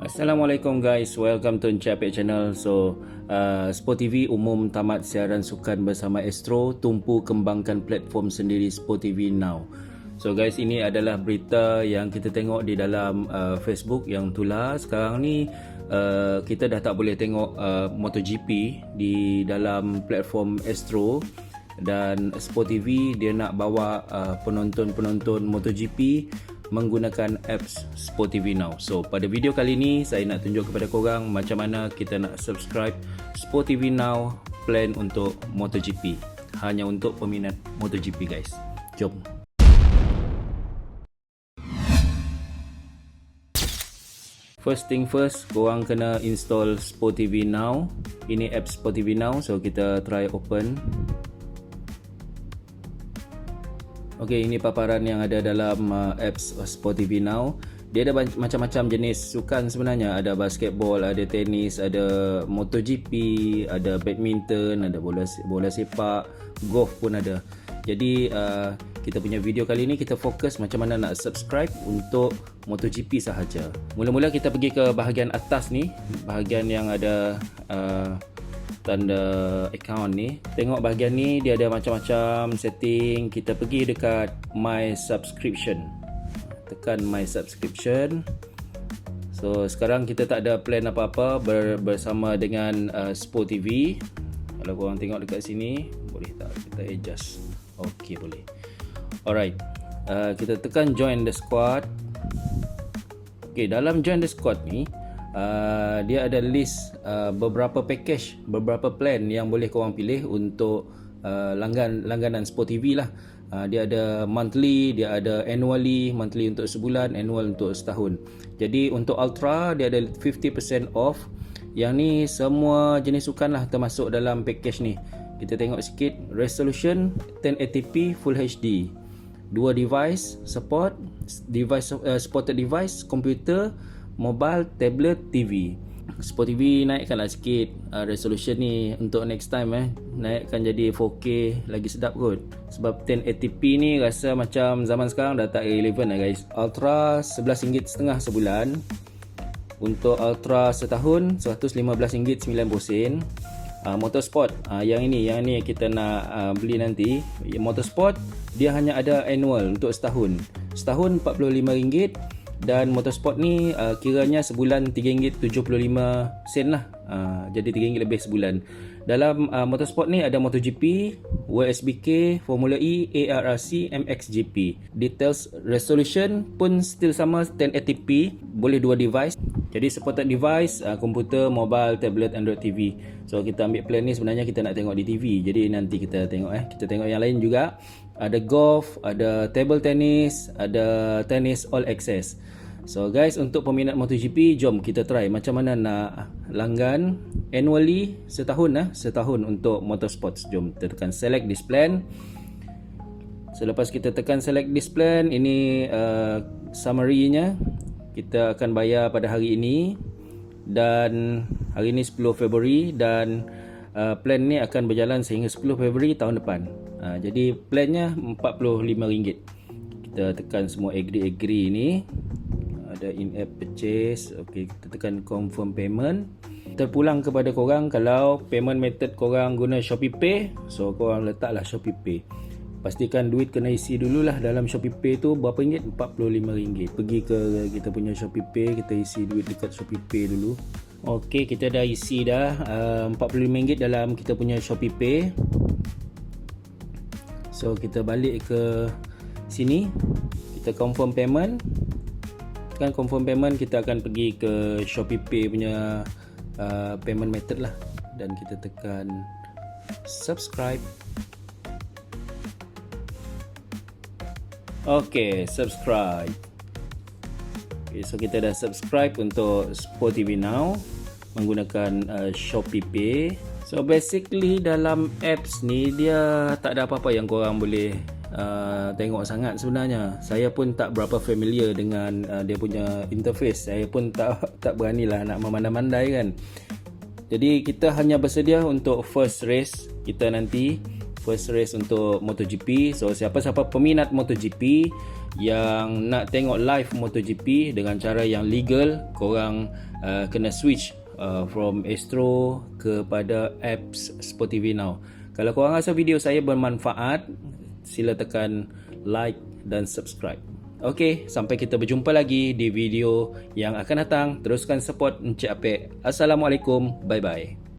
Assalamualaikum guys, welcome to Encapek channel. Sport TV umum tamat siaran sukan bersama Astro, tumpu kembangkan platform sendiri Sport TV Now. So guys, ini adalah berita yang kita tengok di dalam Facebook yang tular. Sekarang ni kita dah tak boleh tengok MotoGP di dalam platform Astro, dan Sport TV dia nak bawa penonton-penonton MotoGP menggunakan apps Sport TV Now. So pada video kali ni saya nak tunjuk kepada korang macam mana kita nak subscribe Sport TV Now plan untuk MotoGP, hanya untuk peminat MotoGP guys. Jom. First thing first, korang kena install Sport TV Now. Ini app Sport TV Now, so kita try open. Okey, ini paparan yang ada dalam apps Sport TV Now. Dia ada macam-macam jenis sukan sebenarnya. Ada basketball, ada tenis, ada MotoGP, ada badminton, ada bola sepak, golf pun ada. Jadi kita punya video kali ni kita fokus macam mana nak subscribe untuk MotoGP sahaja. Mula-mula kita pergi ke bahagian atas ni, bahagian yang ada tanda account ni. Tengok bahagian ni dia ada macam-macam setting. Kita pergi dekat My Subscription, tekan My Subscription. So sekarang kita tak ada plan apa-apa bersama dengan Sport TV. Kalau korang tengok dekat sini, boleh tak kita adjust? Ok, boleh. Alright, kita tekan Join the Squad. Ok, dalam Join the Squad ni dia ada list beberapa package, beberapa plan yang boleh korang pilih untuk langganan Sport TV lah. Dia ada monthly, dia ada annually, monthly untuk sebulan, annual untuk setahun. Jadi untuk Ultra dia ada 50% off. Yang ni semua jenis sukan lah termasuk dalam package ni. Kita tengok sikit. Resolution 1080p Full HD, 2 device support, supported device, komputer, mobile, tablet, TV. Sport TV naikkanlah sikit resolution ni untuk next time naikkan jadi 4K lagi sedap kot. Sebab 1080p ni rasa macam zaman sekarang dah tak relevan lah guys. Ultra RM11.50 sebulan. Untuk Ultra setahun RM115.90. Motorsport yang ini kita nak beli nanti. Motorsport dia hanya ada annual untuk setahun RM45. Dan Motorsport ni kiranya sebulan RM3.75 lah. Jadi RM3 lebih sebulan. Dalam Motorsport ni ada MotoGP, WSBK, Formula E, ARRC, MXGP. Details resolution pun still sama 1080p, boleh 2 device. Jadi supported device, komputer, mobile, tablet, Android TV. So kita ambil plan ni sebenarnya kita nak tengok di TV. Jadi nanti kita tengok kita tengok yang lain juga. Ada golf, ada table tennis, ada tennis all access. So guys, untuk peminat MotoGP, jom kita try macam mana nak langgan annually setahun untuk motorsports. Jom kita tekan select this plan. Selepas kita tekan select this plan, ini summary-nya. Kita akan bayar pada hari ini, dan hari ini 10 Februari, dan plan ni akan berjalan sehingga 10 Februari tahun depan. Jadi plannya RM45. Kita tekan semua agree ni. Ada in-app purchase. Ok, kita tekan confirm payment. Terpulang kepada korang kalau payment method korang guna Shopee Pay, so korang letaklah Shopee Pay. Pastikan duit kena isi dululah dalam Shopee Pay tu. Berapa ringgit? RM45. Pergi ke kita punya Shopee Pay, kita isi duit dekat Shopee Pay dulu. Ok, kita dah isi dah RM45 dalam kita punya Shopee Pay. So kita balik ke sini, kita confirm payment. Tekan confirm payment, kita akan pergi ke Shopee Pay punya payment method lah, dan kita tekan subscribe. Ok, subscribe. Okay, so kita dah subscribe untuk Sport TV Now menggunakan Shopee Pay. So basically dalam apps ni dia tak ada apa-apa yang korang boleh tengok sangat sebenarnya. Saya pun tak berapa familiar dengan dia punya interface. Saya pun tak beranilah nak memandai-mandai kan. Jadi kita hanya bersedia untuk first race kita nanti. first race untuk MotoGP. So siapa-siapa peminat MotoGP yang nak tengok live MotoGP dengan cara yang legal, korang kena switch from Astro kepada apps Sport TV Now. Kalau korang rasa video saya bermanfaat, sila tekan like dan subscribe. Okey, sampai kita berjumpa lagi di video yang akan datang. Teruskan support Encik Apek. Assalamualaikum. Bye bye.